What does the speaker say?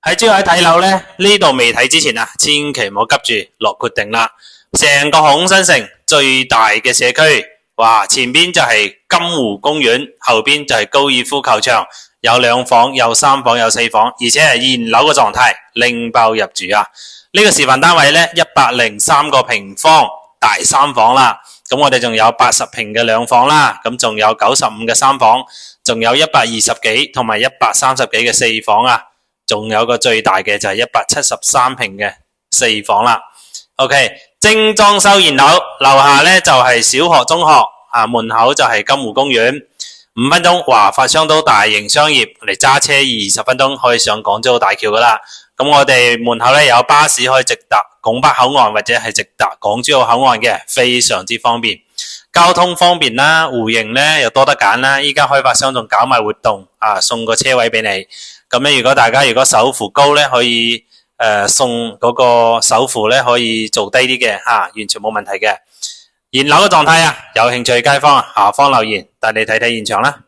喺珠海睇樓咧，呢度未睇之前啊，千祈唔好急住落決定啦。成個孔新城最大嘅社區，哇，前邊就係金湖公園，後邊就係高爾夫球場，有2房、有3房、有4房，而且係現樓嘅狀態，拎包入住啊！呢個示範單位咧，103個平方，大3房啦。咁我哋仲有80平嘅2房啦，咁仲有95嘅3房，仲有120幾同埋130幾嘅4房啊！仲有個最大嘅就係173平嘅4房啦。OK， 精裝修現樓，樓下呢就係小學、中學，門口就係金湖公園。5分鐘，華發商都大型商業，嚟揸車20分鐘可以上港珠澳大橋噶啦。咁我哋門口呢有巴士可以直達拱北口岸或者係直達港珠澳口岸嘅，非常之方便。交通方便啦，戶型呢又多得揀啦。依家開發商仲搞埋活動，送個車位俾你。咁咧，如果大家首付高呢，可以送嗰個首付呢可以做低啲嘅，完全冇問題嘅。現樓嘅狀態啊，有興趣嘅街坊下方留言，帶你睇睇現場啦。